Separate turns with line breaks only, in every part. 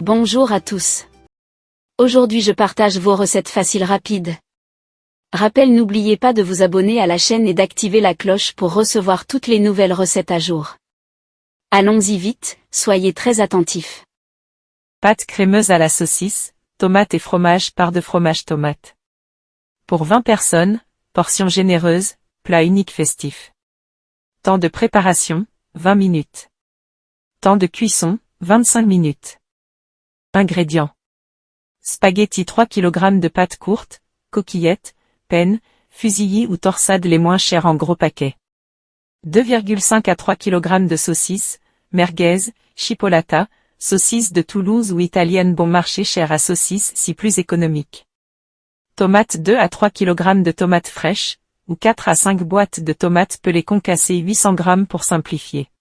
Bonjour à tous. Aujourd'hui je partage vos recettes faciles rapides. Rappel, n'oubliez pas de vous abonner à la chaîne et d'activer la cloche pour recevoir toutes les nouvelles recettes à jour. Allons-y vite, soyez très attentifs.
Pâte crémeuse à la saucisse, tomate et fromage, part de fromage tomate. Pour 20 personnes, portion généreuse, plat unique festif. Temps de préparation, 20 minutes. Temps de cuisson, 25 minutes. Ingrédients. Spaghettis 3 kg de pâte courte, coquillettes, penne, fusilli ou torsade les moins chers en gros paquets. 2,5 à 3 kg de saucisses, merguez, chipolata, saucisses de Toulouse ou italienne bon marché chère à saucisses si plus économique. Tomates 2 à 3 kg de tomates fraîches, ou 4 à 5 boîtes de tomates pelées concassées 800 g pour simplifier.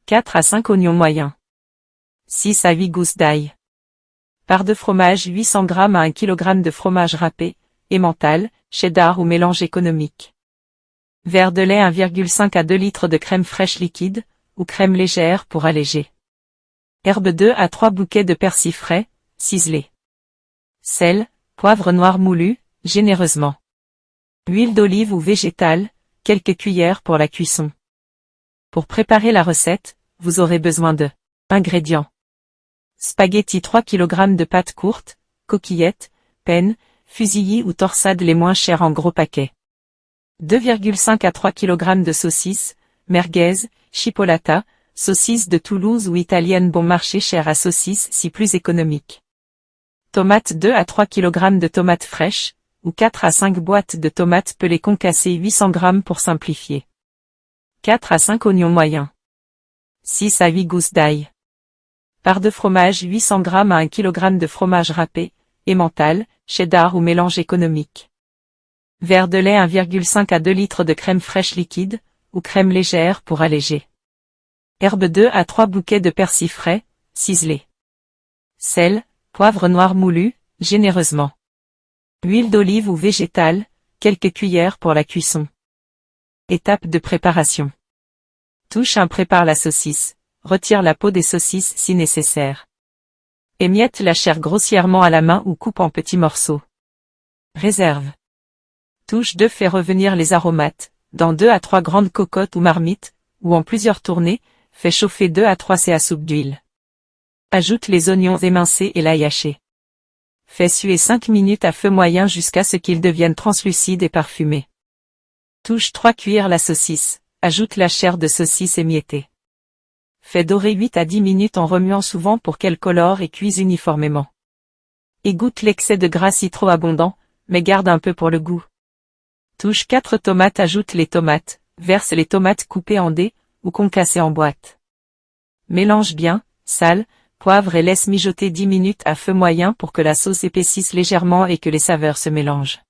4 à 5 oignons moyens. 6 à 8 gousses d'ail. Part de fromage 800 g à 1 kg de fromage râpé, emmental, cheddar ou mélange économique. Verre de lait 1,5 à 2 litres de crème fraîche liquide, ou crème légère pour alléger. Herbe 2 à 3 bouquets de persil frais, ciselés. Sel, poivre noir moulu, généreusement. Huile d'olive ou végétale, quelques cuillères pour la cuisson. Pour préparer la recette, vous aurez besoin de ingrédients. Spaghettis 3 kg de pâte courte, coquillettes, penne, fusilli ou torsade les moins chers en gros paquets. 2,5 à 3 kg de saucisses, merguez, chipolata, saucisses de Toulouse ou italienne bon marché chère à saucisses si plus économique. Tomates 2 à 3 kg de tomates fraîches, ou 4 à 5 boîtes de tomates pelées concassées 800 g pour simplifier. 4 à 5 oignons moyens. 6 à 8 gousses d'ail. Part de fromage 800 g à 1 kg de fromage râpé, emmental, cheddar ou mélange économique. Verre de lait 1,5 à 2 litres de crème fraîche liquide, ou crème légère pour alléger. Herbe 2 à 3 bouquets de persil frais, ciselés. Sel, poivre noir moulu, généreusement. Huile d'olive ou végétale, quelques cuillères pour la cuisson. Étape de préparation. Touche 1. Prépare la saucisse. Retire la peau des saucisses si nécessaire. Émiette la chair grossièrement à la main ou coupe en petits morceaux. Réserve. Touche 2. Fait revenir les aromates, dans 2 à 3 grandes cocottes ou marmites, ou en plusieurs tournées, fait chauffer 2 à 3 c à soupe d'huile. Ajoute les oignons émincés et l'ail haché. Fait suer 5 minutes à feu moyen jusqu'à ce qu'ils deviennent translucides et parfumés. Touche 3. Cuire la saucisse. Ajoute la chair de saucisse émiettée. Fait dorer 8 à 10 minutes en remuant souvent pour qu'elle colore et cuise uniformément. Égoutte l'excès de gras si trop abondant, mais garde un peu pour le goût. Touche 4 tomates. Ajoute les tomates, verse les tomates coupées en dés, ou concassées en boîte. Mélange bien, sal, poivre et laisse mijoter 10 minutes à feu moyen pour que la sauce épaississe légèrement et que les saveurs se mélangent.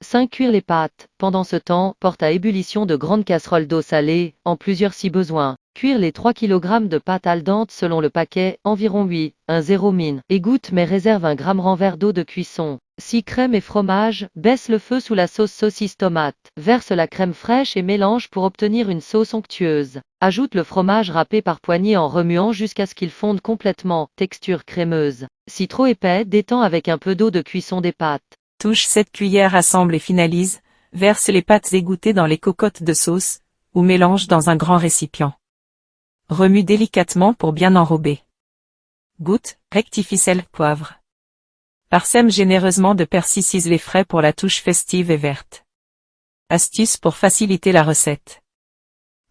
5. Cuire les pâtes. Pendant ce temps, porte à ébullition de grandes casseroles d'eau salée, en plusieurs si besoin. Cuire les 3 kg de pâte al dente selon le paquet, environ 8, 1,0 min. Égoutte mais réserve un grand verre d'eau de cuisson. Si crème et fromage, baisse le feu sous la sauce saucisse tomate. Verse la crème fraîche et mélange pour obtenir une sauce onctueuse. Ajoute le fromage râpé par poignées en remuant jusqu'à ce qu'il fonde complètement, texture crémeuse. Si trop épais, détends avec un peu d'eau de cuisson des pâtes.
Touche 7 cuillères, assemble et finalise, verse les pâtes égouttées dans les cocottes de sauce, ou mélange dans un grand récipient. Remue délicatement pour bien enrober. Goutte, rectifie sel, poivre. Parsème généreusement de persil ciselé frais pour la touche festive et verte. Astuce pour faciliter la recette.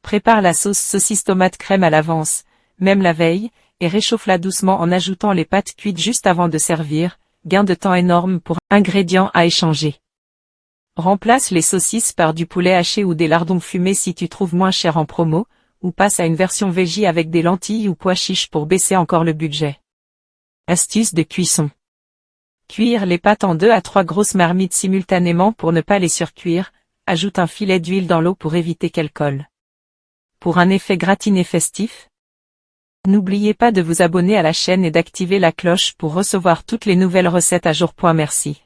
Prépare la sauce saucisse tomate crème à l'avance, même la veille, et réchauffe-la doucement en ajoutant les pâtes cuites juste avant de servir, gain de temps énorme pour ingrédients à échanger. Remplace les saucisses par du poulet haché ou des lardons fumés si tu trouves moins cher en promo, ou passe à une version veggie avec des lentilles ou pois chiches pour baisser encore le budget. Astuce de cuisson. Cuire les pâtes en 2 à 3 grosses marmites simultanément pour ne pas les surcuire, ajoute un filet d'huile dans l'eau pour éviter qu'elle colle. Pour un effet gratiné festif, n'oubliez pas de vous abonner à la chaîne et d'activer la cloche pour recevoir toutes les nouvelles recettes à jour. Merci.